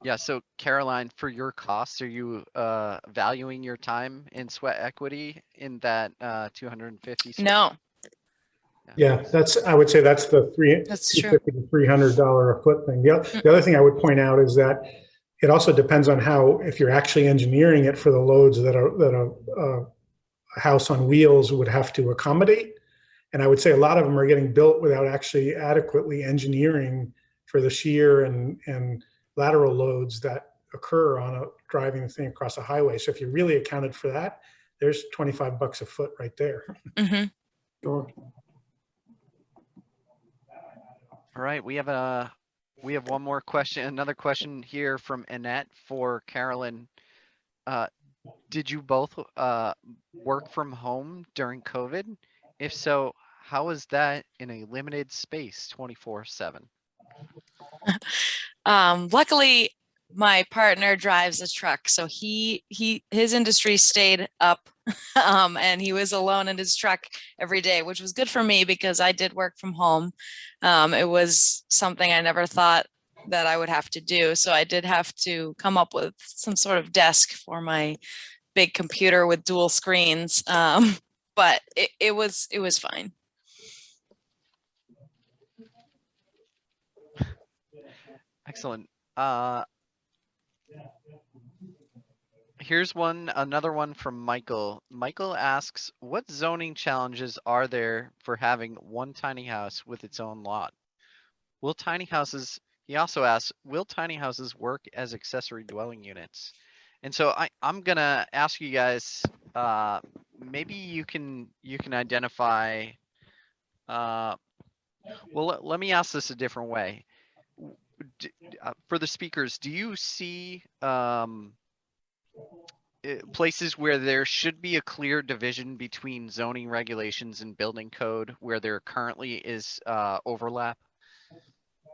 Yeah, so Caroline, for your costs, are you valuing your time and sweat equity in that 250? No. Yeah, I would say that's the That's true. $250 to $300 a foot thing. The other thing I would point out is that it also depends on if you're actually engineering it for the loads that a house on wheels would have to accommodate. And I would say a lot of them are getting built without actually adequately engineering for the shear and lateral loads that occur on driving the thing across a highway. So if you really accounted for that, there's $25 a foot right there. Mm-hmm. Sure. All right, we have one more question, another question here from Annette for Carolyn. Did you both work from home during COVID? If so, how was that in a limited space 24/7? Luckily, my partner drives a truck, so his industry stayed up, and he was alone in his truck every day, which was good for me because I did work from home. It was something I never thought that I would have to do, so I did have to come up with some sort of desk for my big computer with dual screens, but it was fine. Excellent. Here's another one from Michael. Michael asks, what zoning challenges are there for having one tiny house with its own lot? He also asks, will tiny houses work as accessory dwelling units? And so I'm gonna ask you guys maybe you can identify. Well, let me ask this a different way. For the speakers, do you see places where there should be a clear division between zoning regulations and building code where there currently is overlap?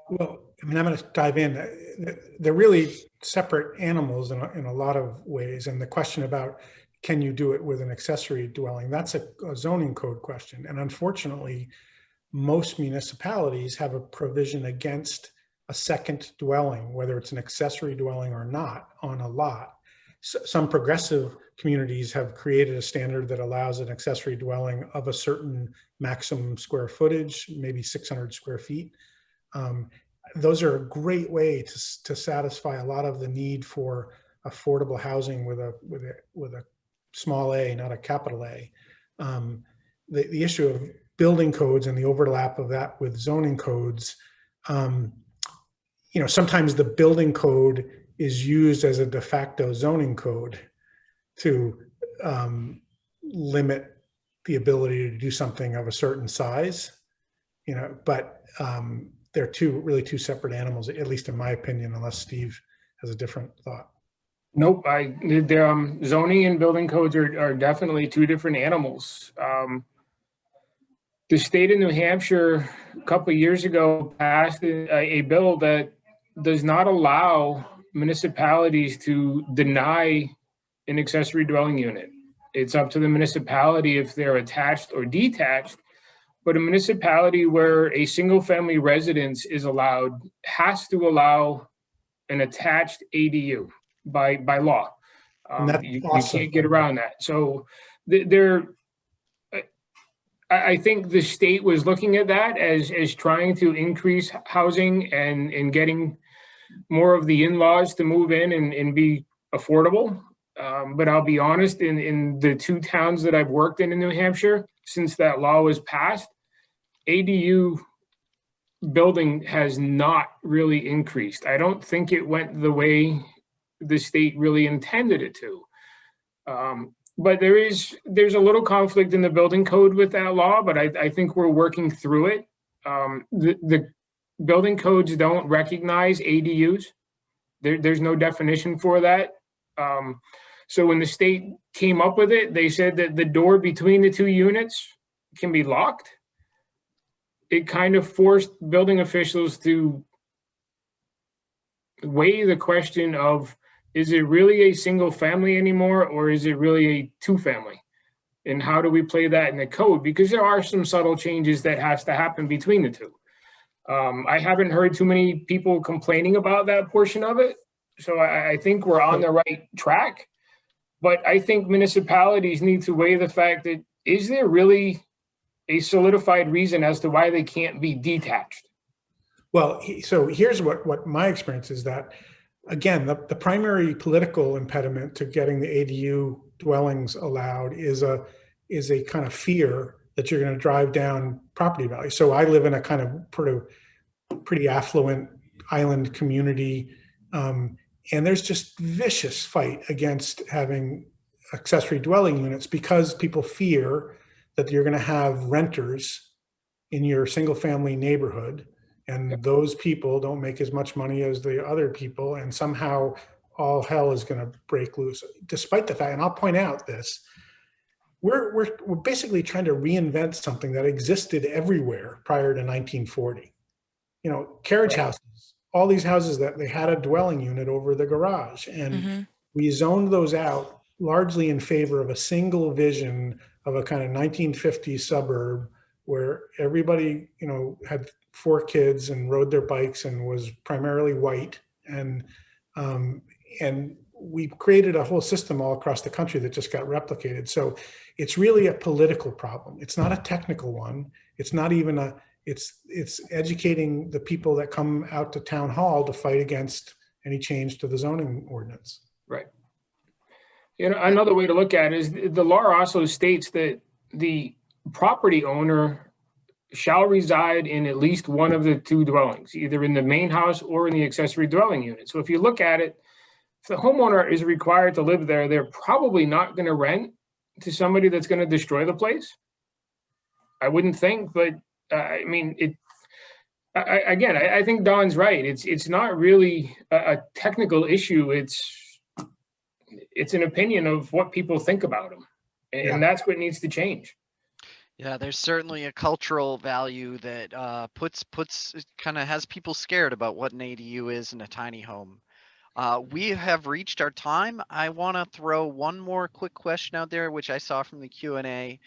Well, I mean, I'm going to dive in. They're really separate animals in a lot of ways. And the question about can you do it with an accessory dwelling, that's a zoning code question. And unfortunately, most municipalities have a provision against a second dwelling, whether it's an accessory dwelling or not, on a lot. Some progressive communities have created a standard that allows an accessory dwelling of a certain maximum square footage, maybe 600 square feet. Those are a great way to satisfy a lot of the need for affordable housing with a small a, not a capital A. The issue of building codes and the overlap of that with zoning codes, sometimes the building code is used as a de facto zoning code to limit the ability to do something of a certain size, but they're really two separate animals, at least in my opinion, unless Steve has a different thought. Nope, zoning and building codes are definitely two different animals. The state of New Hampshire a couple of years ago passed a bill that does not allow municipalities to deny an accessory dwelling unit. It's up to the municipality if they're attached or detached, but a municipality where a single family residence is allowed has to allow an attached ADU by law. You can't get around that. So I think the state was looking at that as trying to increase housing and getting more of the in-laws to move in and be affordable. But I'll be honest, in the two towns that I've worked in New Hampshire, since that law was passed, ADU building has not really increased. I don't think it went the way the state really intended it to. But there's a little conflict in the building code with that law, but I think we're working through it. The building codes don't recognize ADUs. There's no definition for that. So when the state came up with it, they said that the door between the two units can be locked. It kind of forced building officials to weigh the question of, is it really a single family anymore, or is it really a two family? And how do we play that in the code? Because there are some subtle changes that has to happen between the two. I haven't heard too many people complaining about that portion of it. So I think we're on the right track. But I think municipalities need to weigh the fact that, is there really a solidified reason as to why they can't be detached? Well, so here's what my experience is that, again, the primary political impediment to getting the ADU dwellings allowed is a kind of fear that you're going to drive down property value. So I live in a kind of pretty affluent island community, and there's just vicious fight against having accessory dwelling units because people fear that you're going to have renters in your single family neighborhood, and those people don't make as much money as the other people, and somehow all hell is going to break loose. Despite the fact, and I'll point out this, we're basically trying to reinvent something that existed everywhere prior to 1940. Carriage houses, all these houses that they had a dwelling unit over the garage, and we zoned those out largely in favor of a single vision of a kind of 1950s suburb where everybody, had 4 kids and rode their bikes and was primarily white. And we created a whole system all across the country that just got replicated. So it's really a political problem. It's not a technical one. It's not even it's educating the people that come out to town hall to fight against any change to the zoning ordinance. Right. Another way to look at it is the law also states that the property owner shall reside in at least one of the two dwellings, either in the main house or in the accessory dwelling unit. So if you look at it, if the homeowner is required to live there, they're probably not going to rent to somebody that's going to destroy the place? I wouldn't think, but I mean, I think Don's right. It's not really a technical issue. It's an opinion of what people think about them, and that's what needs to change. Yeah, there's certainly a cultural value that kind of has people scared about what an ADU is in a tiny home. We have reached our time. I want to throw one more quick question out there, which I saw from the Q&A.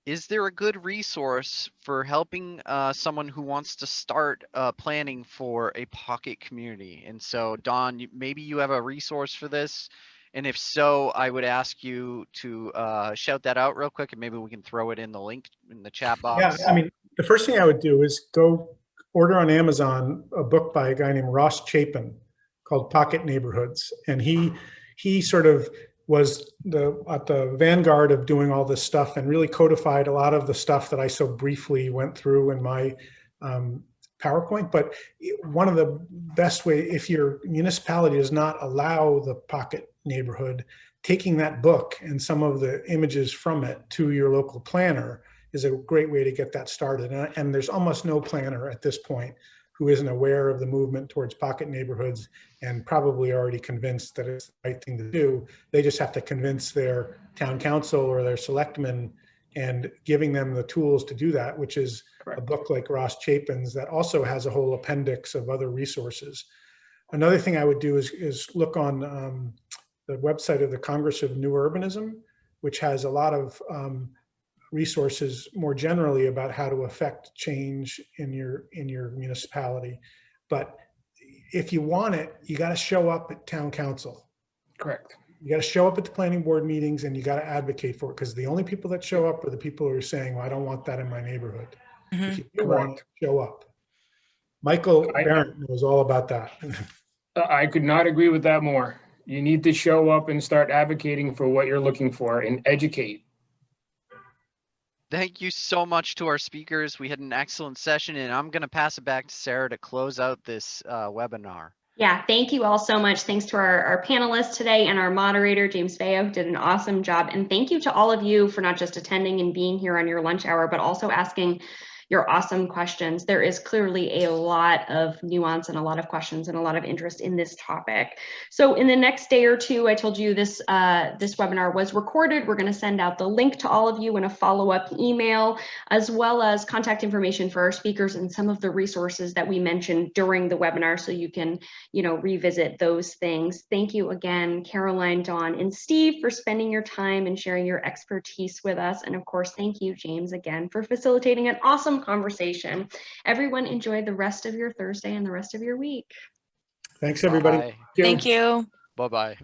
Is there a good resource for helping someone who wants to start planning for a pocket community? And so, Don, maybe you have a resource for this. And if so, I would ask you to shout that out real quick, and maybe we can throw it in the link in the chat box. Yeah, I mean, the first thing I would do is go order on Amazon a book by a guy named Ross Chapin called Pocket Neighborhoods. And he sort of was at the vanguard of doing all this stuff and really codified a lot of the stuff that I so briefly went through in my PowerPoint. But one of the best way, if your municipality does not allow the pocket neighborhood, taking that book and some of the images from it to your local planner is a great way to get that started. And there's almost no planner at this point who isn't aware of the movement towards pocket neighborhoods and probably already convinced that it's the right thing to do. They just have to convince their town council or their selectmen, and giving them the tools to do that, which is a book like Ross Chapin's that also has a whole appendix of other resources. Another thing I would do is look on the website of the Congress of New Urbanism, which has a lot of resources more generally about how to affect change in your municipality. But if you want it, you got to show up at town council. Correct. You got to show up at the planning board meetings, and you got to advocate for it, because the only people that show up are the people who are saying, well, I don't want that in my neighborhood. If you do want it, show up. Michael Barrett knows all about that. I could not agree with that more. You need to show up and start advocating for what you're looking for and educate. Thank you so much to our speakers. We had an excellent session, and I'm going to pass it back to Sarah to close out this webinar. Yeah, thank you all so much. Thanks to our panelists today and our moderator, James Vayo, who did an awesome job. And thank you to all of you for not just attending and being here on your lunch hour, but also asking your awesome questions. There is clearly a lot of nuance and a lot of questions and a lot of interest in this topic. So in the next day or two, I told you this webinar was recorded. We're going to send out the link to all of you in a follow-up email, as well as contact information for our speakers and some of the resources that we mentioned during the webinar, so you can, revisit those things. Thank you again, Caroline, Dawn, and Steve, for spending your time and sharing your expertise with us. And of course, thank you, James, again, for facilitating an awesome conversation. Everyone, enjoy the rest of your Thursday and the rest of your week. Thanks, everybody. Bye. Thank you. Bye-bye.